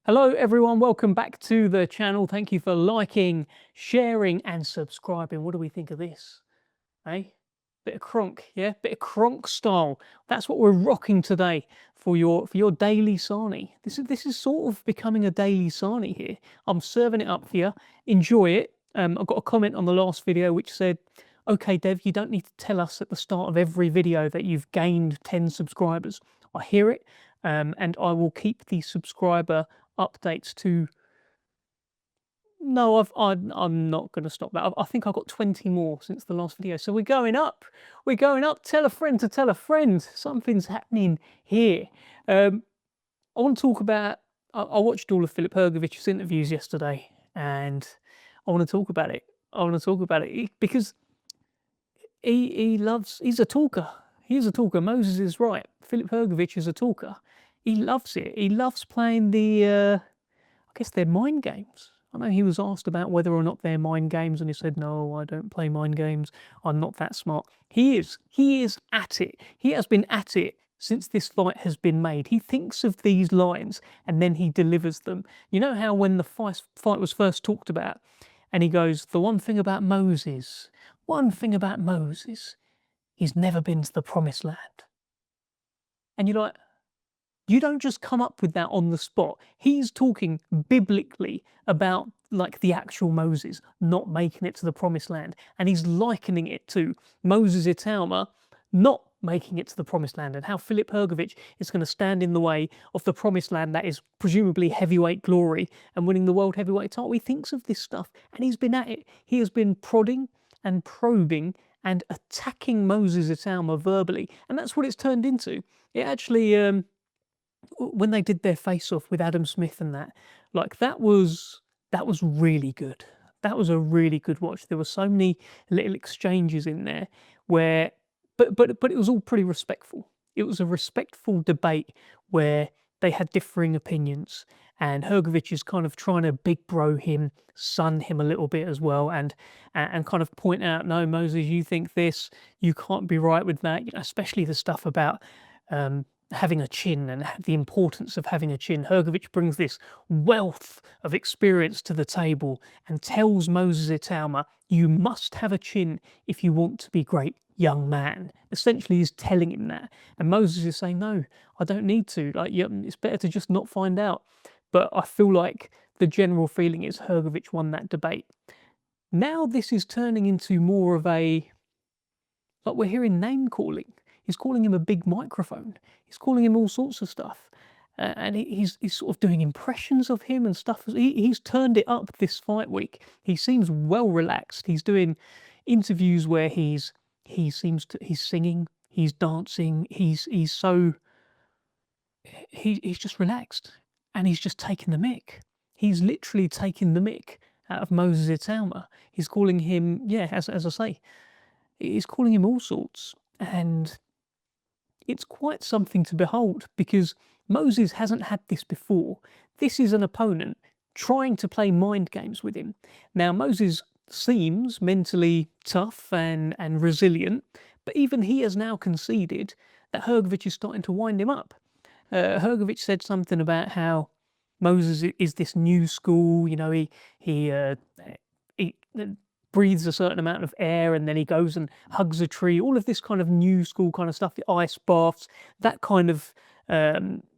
Hello everyone, welcome back to the channel. Thank you for liking, sharing and subscribing. What do we think of this? Eh? Bit of cronk, yeah? Bit of cronk style. That's what we're rocking today for your daily Sahni. This is sort of becoming a daily Sahni here. I'm serving it up for you. Enjoy it. I got a comment on the last video which said, okay Dev, you don't need to tell us at the start of every video that you've gained 10 subscribers. I hear it, and I will keep the subscriber updates to. No, I'm not going to stop that. I think I got 20 more since the last video, so we're going up. We're going up. Tell a friend to tell a friend. Something's happening here. I want to talk about. I watched all of Filip Hrgovic's interviews yesterday, and I want to talk about it. I want to talk about it because he loves. He's a talker. He's a talker. Moses is right. Filip Hrgovic is a talker. He loves it. He loves playing the. I guess they're mind games. I know he was asked about whether or not they're mind games, and he said, "No, I don't play mind games. I'm not that smart." He is. He is at it. He has been at it since this fight has been made. He thinks of these lines and then he delivers them. You know how when the fight was first talked about, and he goes, "The one thing about Moses, he's never been to the promised land." And you're like, you don't just come up with that on the spot. He's talking biblically about like the actual Moses not making it to the promised land. And he's likening it to Moses Itauma not making it to the promised land, and how Filip Hrgovic is going to stand in the way of the promised land that is presumably heavyweight glory and winning the world heavyweight title. He thinks of this stuff and he's been at it. He has been prodding and probing and attacking Moses Itauma verbally. And that's what it's turned into. It actually, when they did their face-off with Adam Smith and that, like that was really good. That was a really good watch. There were so many little exchanges in there where, but it was all pretty respectful. It was a respectful debate where they had differing opinions, and Hergovich is kind of trying to big bro him, sun him a little bit as well, and kind of point out, no, Moses, you think this, you can't be right with that. You know, especially the stuff about having a chin and the importance of having a chin. Hergovich brings this wealth of experience to the table and tells Moses Itauma, you must have a chin if you want to be great, young man. Essentially, he's telling him that. And Moses is saying, no, I don't need to. Like, yeah, it's better to just not find out. But I feel like the general feeling is Hergovich won that debate. Now this is turning into more of a, like we're hearing name calling. He's calling him a big microphone. He's calling him all sorts of stuff. And he's sort of doing impressions of him and stuff. He's turned it up this fight week. He seems well relaxed. He's doing interviews where he's singing, he's dancing, he's just relaxed. And he's just taking the mick. He's literally taking the mick out of Moses Itauma. He's calling him, yeah, as I say, he's calling him all sorts. And it's quite something to behold, because Moses hasn't had this before. This is an opponent trying to play mind games with him. Now, Moses seems mentally tough and resilient, but even he has now conceded that Hergovich is starting to wind him up. Hergovich said something about how Moses is this new school, you know, he breathes a certain amount of air and then he goes and hugs a tree, all of this kind of new school kind of stuff, the ice baths, that kind of,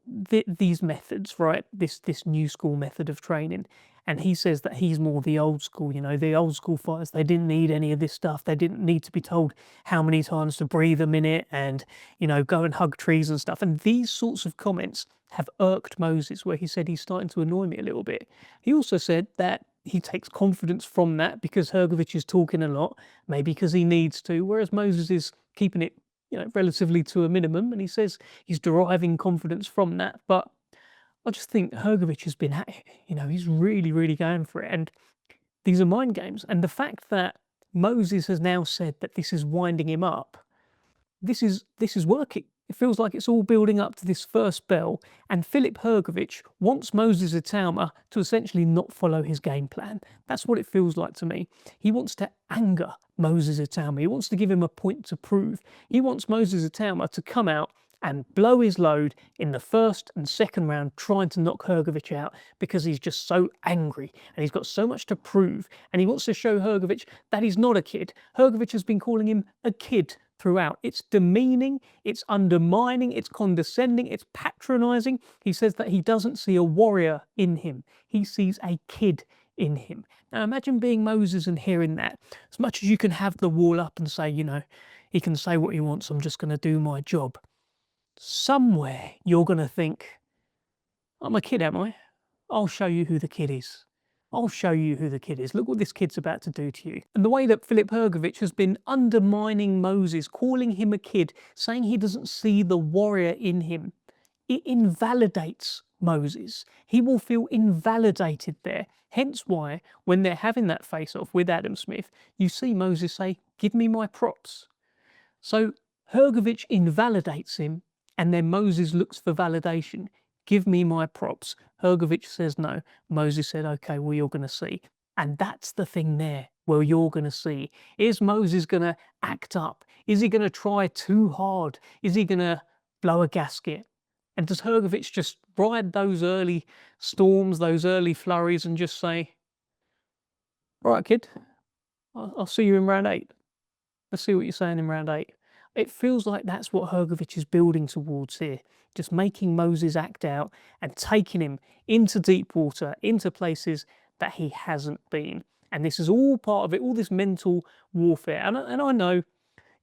these methods, right? This new school method of training. And he says that he's more the old school, you know, the old school fighters, they didn't need any of this stuff. They didn't need to be told how many times to breathe a minute and, you know, go and hug trees and stuff. And these sorts of comments have irked Moses, where he said he's starting to annoy me a little bit. He also said that he takes confidence from that because Hergovich is talking a lot, maybe because he needs to, whereas Moses is keeping it, you know, relatively to a minimum, and he says he's deriving confidence from that. But I just think Hergovich has been at it, you know, he's really, really going for it, and these are mind games. And the fact that Moses has now said that this is winding him up, this is working. It feels like it's all building up to this first bell, and Filip Hrgovic wants Moses Itauma to essentially not follow his game plan. That's what it feels like to me. He wants to anger Moses Itauma. He wants to give him a point to prove. He wants Moses Itauma to come out and blow his load in the first and second round, trying to knock Hergovich out because he's just so angry and he's got so much to prove. And he wants to show Hergovich that he's not a kid. Hergovich has been calling him a kid throughout. It's demeaning, it's undermining, it's condescending, it's patronizing. He says that he doesn't see a warrior in him, he sees a kid in him. Now imagine being Moses and hearing that. As much as you can have the wall up and say, you know, he can say what he wants, I'm just going to do my job. Somewhere you're going to think, I'm a kid, am I? I'll show you who the kid is. I'll show you who the kid is. Look what this kid's about to do to you. And the way that Filip Hrgovic has been undermining Moses, calling him a kid, saying he doesn't see the warrior in him, it invalidates Moses. He will feel invalidated there. Hence why, when they're having that face-off with Adam Smith, you see Moses say, give me my props. So Hergovich invalidates him, and then Moses looks for validation. Give me my props. Hergovich says no. Moses said, okay, well, you're going to see. And that's the thing there, where you're going to see. Is Moses going to act up? Is he going to try too hard? Is he going to blow a gasket? And does Hergovich just ride those early storms, those early flurries, and just say, all right, kid, I'll see you in round 8. Let's see what you're saying in round 8. It feels like that's what Hergovich is building towards here, just making Moses act out and taking him into deep water, into places that he hasn't been. And this is all part of it, all this mental warfare. And I know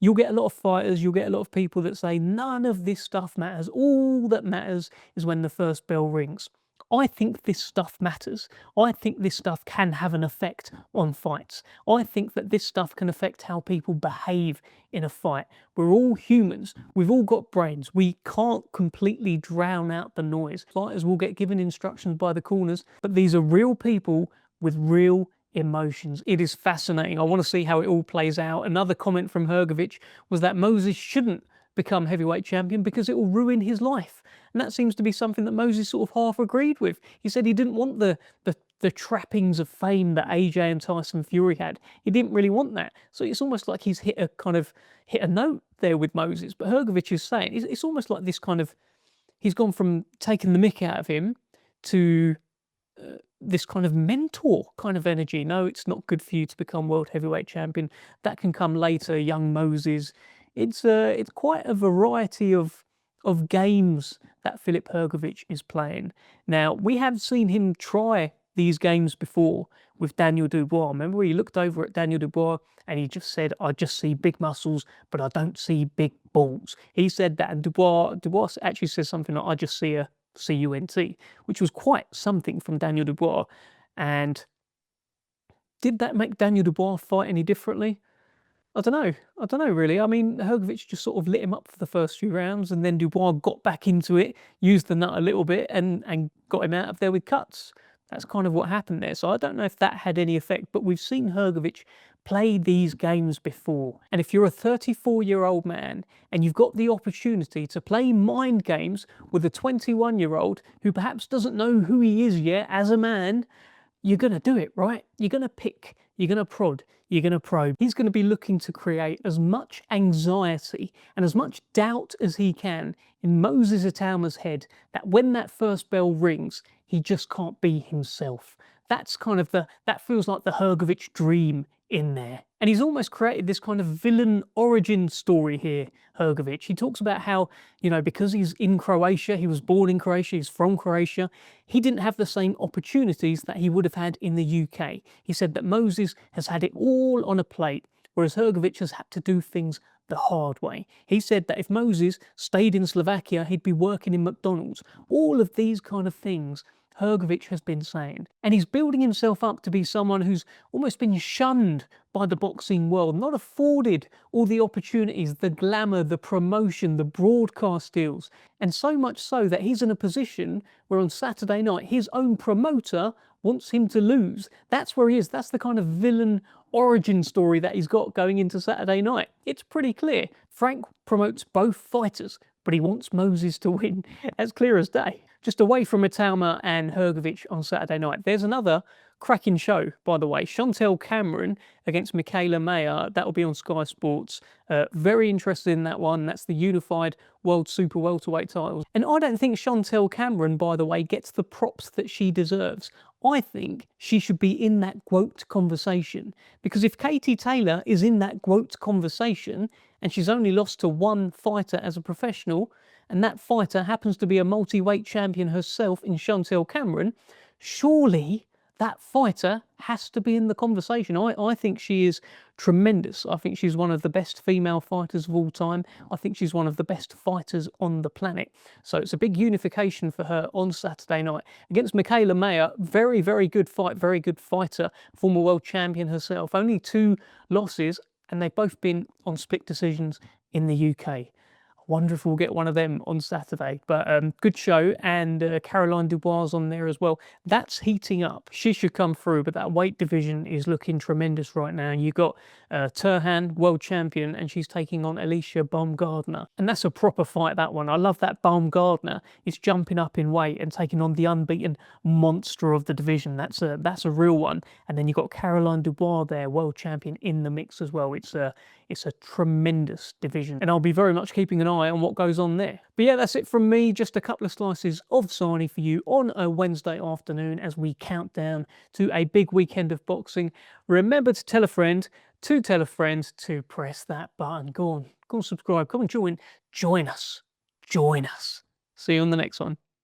you'll get a lot of fighters, you'll get a lot of people that say none of this stuff matters. All that matters is when the first bell rings. I think this stuff matters. I think this stuff can have an effect on fights. I think that this stuff can affect how people behave in a fight. We're all humans. We've all got brains. We can't completely drown out the noise. Fighters will get given instructions by the corners, but these are real people with real emotions. It is fascinating. I want to see how it all plays out. Another comment from Hergovich was that Moses shouldn't become heavyweight champion because it will ruin his life. And that seems to be something that Moses sort of half agreed with. He said he didn't want the trappings of fame that AJ and Tyson Fury had. He didn't really want that. So it's almost like he's hit a note there with Moses. But Hergovich is saying it's almost like this kind of, he's gone from taking the mick out of him to this kind of mentor kind of energy. No, it's not good for you to become world heavyweight champion. That can come later, young Moses. It's quite a variety of games that Filip Hrgovic is playing. Now, we have seen him try these games before with Daniel Dubois. Remember, he looked over at Daniel Dubois and he just said, I just see big muscles, but I don't see big balls. He said that, and Dubois actually says something like, I just see a CUNT, which was quite something from Daniel Dubois. And did that make Daniel Dubois fight any differently? I don't know really. I mean, Hergovich just sort of lit him up for the first few rounds, and then Dubois got back into it, used the nut a little bit, and got him out of there with cuts. That's kind of what happened there. So I don't know if that had any effect, but we've seen Hergovich play these games before. And if you're a 34-year-old man and you've got the opportunity to play mind games with a 21-year-old who perhaps doesn't know who he is yet as a man, you're going to do it, right? You're going to pick, you're going to prod, you're going to probe. He's going to be looking to create as much anxiety and as much doubt as he can in Moses Itauma's head that when that first bell rings, he just can't be himself. That's kind of that feels like the Hergovich dream in there. And he's almost created this kind of villain origin story here, Hergovich. He talks about how, you know, because he's in Croatia, he was born in Croatia, he's from Croatia, he didn't have the same opportunities that he would have had in the UK. He said that Moses has had it all on a plate, whereas Hergovich has had to do things the hard way. He said that if Moses stayed in Slovakia, he'd be working in McDonald's. All of these kind of things Hergovich has been saying. And he's building himself up to be someone who's almost been shunned by the boxing world, not afforded all the opportunities, the glamour, the promotion, the broadcast deals. And so much so that he's in a position where on Saturday night, his own promoter wants him to lose. That's where he is. That's the kind of villain origin story that he's got going into Saturday night. It's pretty clear. Frank promotes both fighters, but he wants Moses to win. As clear as day. Just away from Itauma and Hergovich on Saturday night, there's another Cracking show, by the way. Chantelle Cameron against Mikaela Mayer. That will be on Sky Sports. Very interested in that one. That's the unified world super welterweight titles. And I don't think Chantelle Cameron, by the way, gets the props that she deserves. I think she should be in that GOAT conversation. Because if Katie Taylor is in that GOAT conversation and she's only lost to one fighter as a professional, and that fighter happens to be a multi-weight champion herself in Chantelle Cameron, surely that fighter has to be in the conversation. I think she is tremendous. I think she's one of the best female fighters of all time. I think she's one of the best fighters on the planet. So it's a big unification for her on Saturday night. Against Mikaela Mayer, very, very good fight, very good fighter, former world champion herself. Only 2 losses, and they've both been on split decisions in the UK. Wonder if we'll get one of them on Saturday. But good show, and Caroline Dubois on there as well. That's heating up. She should come through, but that weight division is looking tremendous right now. You've got Turhan, world champion, and she's taking on Alicia Baumgardner. And that's a proper fight, that one. I love that Baumgardner is jumping up in weight and taking on the unbeaten monster of the division. That's a real one. And then you've got Caroline Dubois there, world champion, in the mix as well. It's a tremendous division, and I'll be very much keeping an eye on what goes on there. But yeah, that's it from me. Just a couple of slices of Sahni for you on a Wednesday afternoon as we count down to a big weekend of boxing. Remember to tell a friend to press that button. Go on, subscribe. Come and join us. See you on the next one.